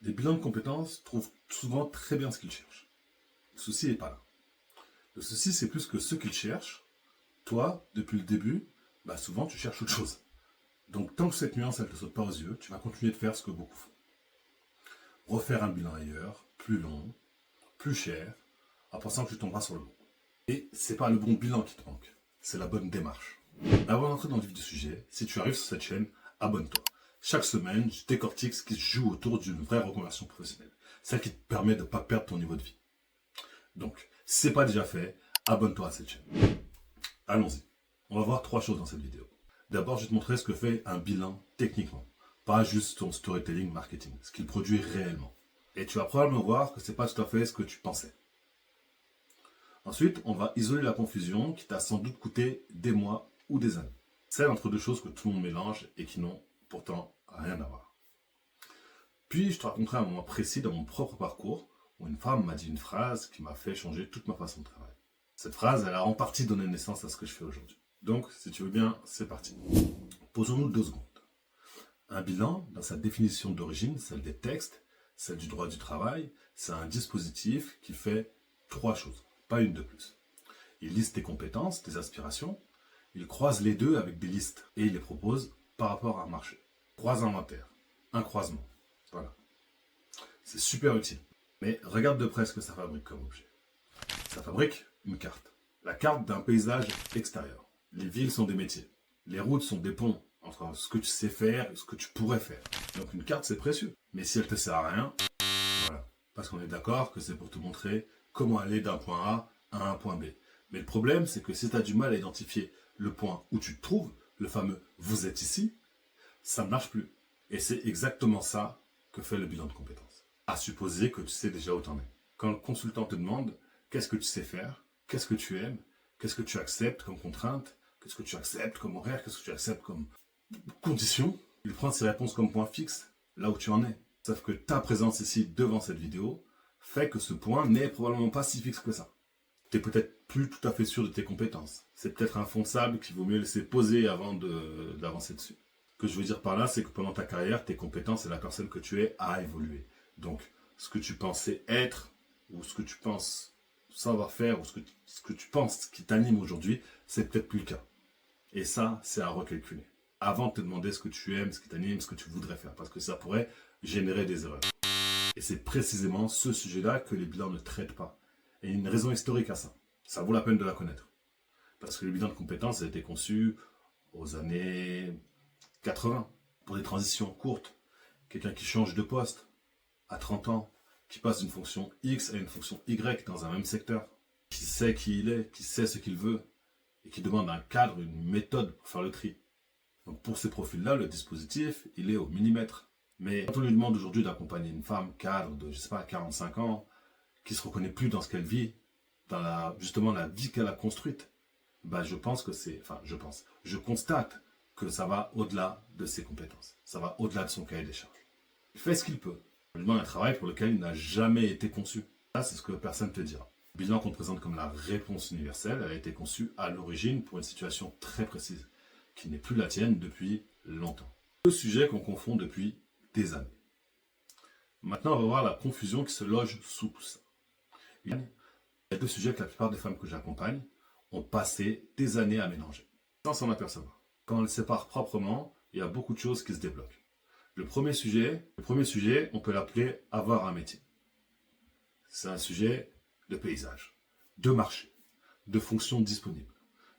Les bilans de compétences trouvent souvent très bien ce qu'ils cherchent. Le souci n'est pas là. Le souci, c'est plus que ceux qu'ils cherchent, toi, depuis le début, souvent tu cherches autre chose. Donc tant que cette nuance, elle ne te saute pas aux yeux, tu vas continuer de faire ce que beaucoup font. Refaire un bilan ailleurs, plus long, plus cher, en pensant que tu tomberas sur le bon. Et c'est pas le bon bilan qui te manque, c'est la bonne démarche. Avant d'entrer dans le vif du sujet, si tu arrives sur cette chaîne, abonne-toi. Chaque semaine, je décortique ce qui se joue autour d'une vraie reconversion professionnelle. Celle qui te permet de ne pas perdre ton niveau de vie. Donc, si ce n'est pas déjà fait, abonne-toi à cette chaîne. Allons-y. On va voir 3 choses dans cette vidéo. D'abord, je vais te montrer ce que fait un bilan techniquement. Pas juste ton storytelling marketing, ce qu'il produit réellement. Et tu vas probablement voir que ce n'est pas tout à fait ce que tu pensais. Ensuite, on va isoler la confusion qui t'a sans doute coûté des mois ou des années. Celle entre deux choses que tout le monde mélange et qui n'ont pourtant rien à voir. Puis, je te raconterai un moment précis dans mon propre parcours où une femme m'a dit une phrase qui m'a fait changer toute ma façon de travailler. Cette phrase, elle a en partie donné naissance à ce que je fais aujourd'hui. Donc, si tu veux bien, c'est parti. Posons-nous 2 secondes. Un bilan, dans sa définition d'origine, celle des textes, celle du droit du travail, c'est un dispositif qui fait 3 choses, pas une de plus. Il liste tes compétences, tes aspirations, il croise les deux avec des listes et il les propose par rapport à un marché. 3 inventaires, un croisement. Voilà. C'est super utile. Mais regarde de près ce que ça fabrique comme objet. Ça fabrique une carte. La carte d'un paysage extérieur. Les villes sont des métiers. Les routes sont des ponts entre ce que tu sais faire et ce que tu pourrais faire. Donc une carte, c'est précieux. Mais si elle te sert à rien, voilà. Parce qu'on est d'accord que c'est pour te montrer comment aller d'un point A à un point B. Mais le problème, c'est que si tu as du mal à identifier le point où tu te trouves, le fameux « vous êtes ici », ça ne marche plus. Et c'est exactement ça que fait le bilan de compétences. À supposer que tu sais déjà où t'en es. Quand le consultant te demande qu'est-ce que tu sais faire, qu'est-ce que tu aimes, qu'est-ce que tu acceptes comme contrainte, qu'est-ce que tu acceptes comme horaire, qu'est-ce que tu acceptes comme condition, il prend ses réponses comme point fixe là où tu en es. Sauf que ta présence ici devant cette vidéo fait que ce point n'est probablement pas si fixe que ça. Tu n'es peut-être plus tout à fait sûr de tes compétences. C'est peut-être un fond de sable qu'il vaut mieux laisser poser avant d'avancer dessus. Ce que je veux dire par là, c'est que pendant ta carrière, tes compétences et la personne que tu es a évolué. Donc, ce que tu pensais être, ou ce que tu penses savoir faire, ou ce que tu penses qui t'anime aujourd'hui, c'est peut-être plus le cas. Et ça, c'est à recalculer. Avant de te demander ce que tu aimes, ce qui t'anime, ce que tu voudrais faire, parce que ça pourrait générer des erreurs. Et c'est précisément ce sujet-là que les bilans ne traitent pas. Et il y a une raison historique à ça. Ça vaut la peine de la connaître. Parce que le bilan de compétences a été conçu aux années 80, pour des transitions courtes. Quelqu'un qui change de poste à 30 ans, qui passe d'une fonction X à une fonction Y dans un même secteur, qui sait qui il est, qui sait ce qu'il veut, et qui demande un cadre, une méthode pour faire le tri. Donc pour ces profils-là, le dispositif, il est au millimètre. Mais quand on lui demande aujourd'hui d'accompagner une femme cadre de, 45 ans, qui se reconnaît plus dans ce qu'elle vit, dans justement la vie qu'elle a construite, je constate que ça va au-delà de ses compétences. Ça va au-delà de son cahier des charges. Il fait ce qu'il peut. Il demande un travail pour lequel il n'a jamais été conçu. Ça, c'est ce que personne ne te dira. Le bilan qu'on te présente comme la réponse universelle, elle a été conçue à l'origine pour une situation très précise, qui n'est plus la tienne depuis longtemps. 2 sujets qu'on confond depuis des années. Maintenant, on va voir la confusion qui se loge sous tout ça. Il y a 2 sujets que la plupart des femmes que j'accompagne ont passé des années à mélanger, sans s'en apercevoir. Quand on les sépare proprement, il y a beaucoup de choses qui se débloquent. Le premier sujet, on peut l'appeler avoir un métier. C'est un sujet de paysage, de marché, de fonctions disponibles,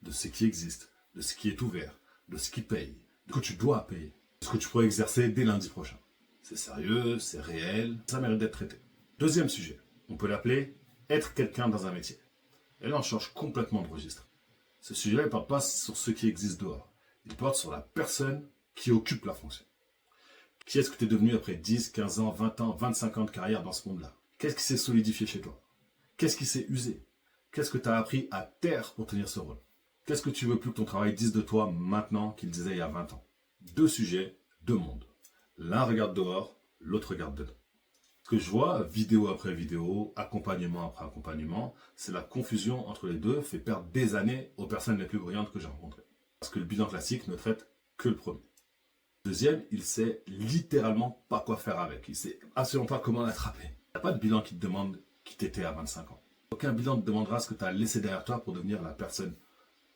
de ce qui existe, de ce qui est ouvert, de ce qui paye, de ce que tu dois payer, de ce que tu pourrais exercer dès lundi prochain. C'est sérieux, c'est réel, ça mérite d'être traité. Deuxième sujet, on peut l'appeler être quelqu'un dans un métier. Et là, on change complètement de registre. Ce sujet-là, il ne porte pas sur ce qui existe dehors. Il porte sur la personne qui occupe la fonction. Qui est-ce que tu es devenu après 10, 15 ans, 20 ans, 25 ans de carrière dans ce monde-là? Qu'est-ce qui s'est solidifié chez toi? Qu'est-ce qui s'est usé? Qu'est-ce que tu as appris à terre pour tenir ce rôle? Qu'est-ce que tu veux plus que ton travail dise de toi maintenant qu'il disait il y a 20 ans? 2 sujets, 2 mondes. L'un regarde dehors, l'autre regarde dedans. Ce que je vois, vidéo après vidéo, accompagnement après accompagnement, c'est la confusion entre les deux fait perdre des années aux personnes les plus brillantes que j'ai rencontrées. Parce que le bilan classique ne traite que le premier. Deuxième, il sait littéralement pas quoi faire avec. Il sait absolument pas comment l'attraper. Il n'y a pas de bilan qui te demande qui t'étais à 25 ans. Aucun bilan ne te demandera ce que tu as laissé derrière toi pour devenir la personne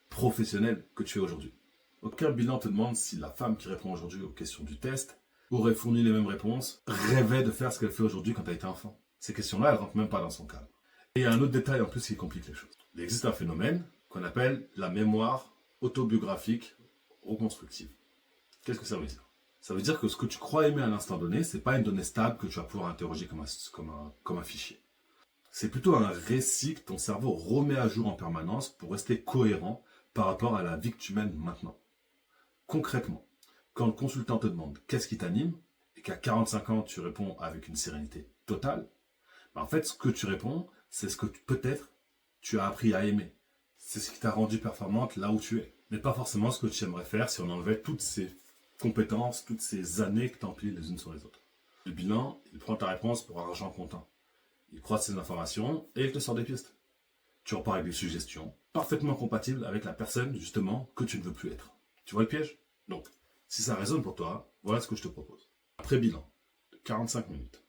professionnelle que tu es aujourd'hui. Aucun bilan te demande si la femme qui répond aujourd'hui aux questions du test aurait fourni les mêmes réponses, rêvait de faire ce qu'elle fait aujourd'hui quand elle était enfant. Ces questions-là, elles ne rentrent même pas dans son cadre. Et il y a un autre détail en plus qui complique les choses. Il existe un phénomène qu'on appelle la mémoire autobiographique reconstructive. Qu'est-ce que ça veut dire? Ça veut dire que ce que tu crois aimer à l'instant donné, ce n'est pas une donnée stable que tu vas pouvoir interroger comme un fichier. C'est plutôt un récit que ton cerveau remet à jour en permanence pour rester cohérent par rapport à la vie que tu mènes maintenant. Concrètement, quand le consultant te demande qu'est-ce qui t'anime, et qu'à 45 ans tu réponds avec une sérénité totale, en fait ce que tu réponds, c'est ce que peut-être tu as appris à aimer. C'est ce qui t'a rendu performante là où tu es. Mais pas forcément ce que tu aimerais faire si on enlevait toutes ces compétences, toutes ces années que tu empiles les unes sur les autres. Le bilan, il prend ta réponse pour argent comptant. Il croise ses informations et il te sort des pistes. Tu repars avec des suggestions parfaitement compatibles avec la personne, justement, que tu ne veux plus être. Tu vois le piège? Donc, si ça résonne pour toi, voilà ce que je te propose. Après bilan de 45 minutes,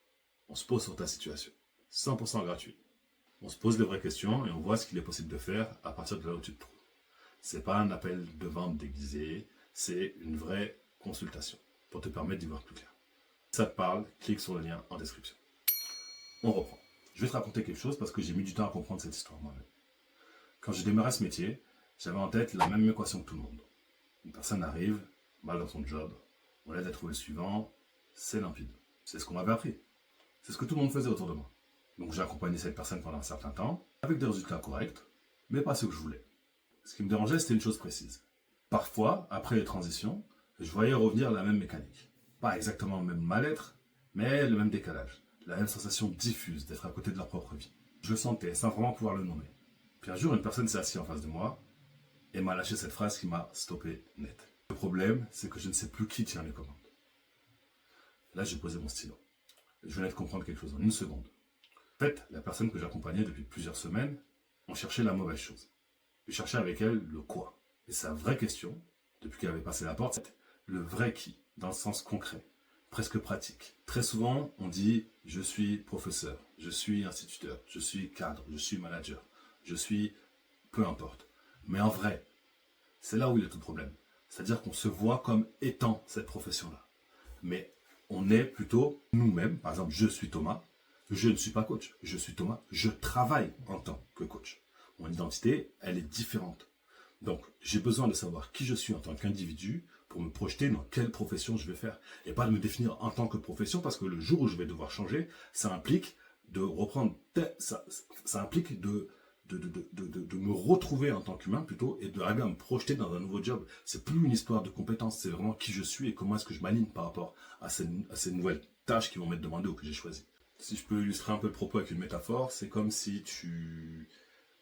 on se pose sur ta situation. 100% gratuit. On se pose les vraies questions et on voit ce qu'il est possible de faire à partir de là où tu te trouves. C'est pas un appel de vente déguisé, c'est une vraie consultation pour te permettre d'y voir plus clair. Si ça te parle, clique sur le lien en description. On reprend. Je vais te raconter quelque chose parce que j'ai mis du temps à comprendre cette histoire moi-même. Quand j'ai démarré ce métier, j'avais en tête la même équation que tout le monde. Une personne arrive, mal dans son job, on l'aide à trouver le suivant, c'est limpide. C'est ce qu'on m'avait appris. C'est ce que tout le monde faisait autour de moi. Donc j'ai accompagné cette personne pendant un certain temps, avec des résultats corrects, mais pas ce que je voulais. Ce qui me dérangeait, c'était une chose précise. Parfois, après les transitions, je voyais revenir la même mécanique. Pas exactement le même mal-être, mais le même décalage. La même sensation diffuse d'être à côté de leur propre vie. Je le sentais sans vraiment pouvoir le nommer. Puis un jour, une personne s'est assise en face de moi et m'a lâché cette phrase qui m'a stoppé net. Le problème, c'est que je ne sais plus qui tient les commandes. Là, j'ai posé mon stylo. Je venais de comprendre quelque chose en une seconde. En fait, la personne que j'accompagnais depuis plusieurs semaines, on cherchait la mauvaise chose. Je cherchais avec elle le quoi. Et sa vraie question, depuis qu'elle avait passé la porte, c'est le vrai qui, dans le sens concret, presque pratique. Très souvent, on dit « je suis professeur, je suis instituteur, je suis cadre, je suis manager, je suis peu importe ». Mais en vrai, c'est là où il y a tout le problème. C'est-à-dire qu'on se voit comme étant cette profession-là. Mais on est plutôt nous-mêmes. Par exemple, je suis Thomas, je ne suis pas coach. Je suis Thomas, je travaille en tant que coach. Mon identité, elle est différente. Donc, j'ai besoin de savoir qui je suis en tant qu'individu pour me projeter dans quelle profession je vais faire. Et pas de me définir en tant que profession, parce que le jour où je vais devoir changer, ça implique de reprendre, ça implique de me retrouver en tant qu'humain plutôt, et d'arriver à me projeter dans un nouveau job. C'est plus une histoire de compétences, c'est vraiment qui je suis et comment est-ce que je m'aligne par rapport à ces nouvelles tâches qui vont m'être demandées ou que j'ai choisies. Si je peux illustrer un peu le propos avec une métaphore, c'est comme si tu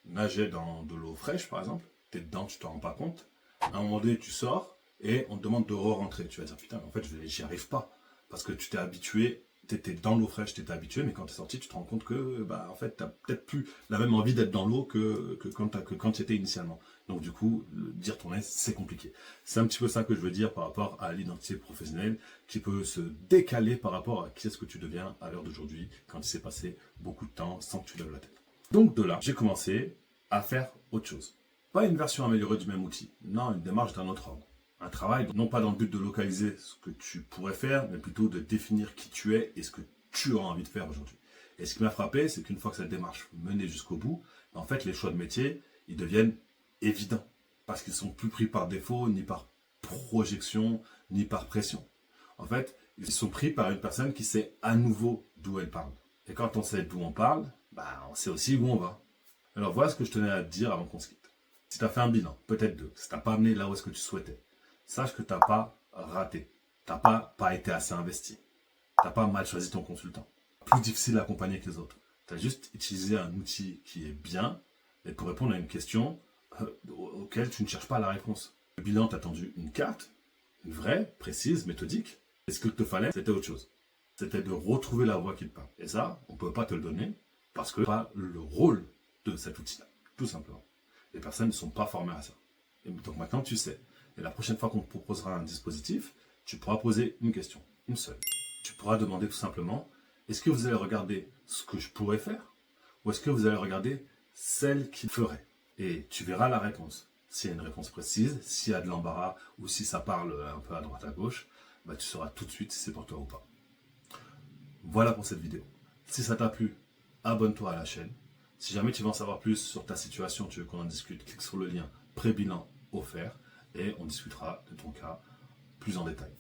nageais dans de l'eau fraîche, par exemple. Tu es dedans, tu t'en rends pas compte. À un moment donné, tu sors et on te demande de re-rentrer. Tu vas dire, putain, en fait, j'y arrive pas. Parce que tu t'es habitué, tu étais dans l'eau fraîche, tu étais habitué, mais quand tu es sorti, tu te rends compte que, en fait, tu n'as peut-être plus la même envie d'être dans l'eau que quand tu étais initialement. Donc, du coup, d'y retourner, c'est compliqué. C'est un petit peu ça que je veux dire par rapport à l'identité professionnelle qui peut se décaler par rapport à qui est-ce que tu deviens à l'heure d'aujourd'hui quand il s'est passé beaucoup de temps sans que tu lèves la tête. Donc, de là, j'ai commencé à faire autre chose. Pas une version améliorée du même outil. Non, une démarche d'un autre ordre. Un travail, non pas dans le but de localiser ce que tu pourrais faire, mais plutôt de définir qui tu es et ce que tu as envie de faire aujourd'hui. Et ce qui m'a frappé, c'est qu'une fois que cette démarche menée jusqu'au bout, en fait, les choix de métier, ils deviennent évidents. Parce qu'ils sont plus pris par défaut, ni par projection, ni par pression. En fait, ils sont pris par une personne qui sait à nouveau d'où elle parle. Et quand on sait d'où on parle, on sait aussi où on va. Alors voilà ce que je tenais à te dire avant qu'on se quitte. Si tu as fait un bilan, peut-être deux, si tu n'as pas amené là où est-ce que tu souhaitais, sache que tu n'as pas raté. Tu n'as pas été assez investi. Tu n'as pas mal choisi ton consultant. Plus difficile à accompagner que les autres. Tu as juste utilisé un outil qui est bien, mais pour répondre à une question auquel tu ne cherches pas la réponse. Le bilan t'a tendu une carte, une vraie, précise, méthodique. Et ce qu'il te fallait, c'était autre chose. C'était de retrouver la voie qui te parle. Et ça, on ne peut pas te le donner parce que pas le rôle de cet outil-là, tout simplement. Les personnes ne sont pas formées à ça. Et donc maintenant, tu sais. Et la prochaine fois qu'on te proposera un dispositif tu pourras poser une question, une seule. Tu pourras demander tout simplement, est-ce que vous allez regarder ce que je pourrais faire ou est-ce que vous allez regarder celle qu'il ferait? Et tu verras la réponse. S'il y a une réponse précise, s'il y a de l'embarras ou si ça parle un peu à droite à gauche, bah, tu sauras tout de suite si c'est pour toi ou pas. Voilà pour cette vidéo. Si ça t'a plu, abonne-toi à la chaîne. Si jamais tu veux en savoir plus sur ta situation, tu veux qu'on en discute, clique sur le lien pré-bilan offert et on discutera de ton cas plus en détail.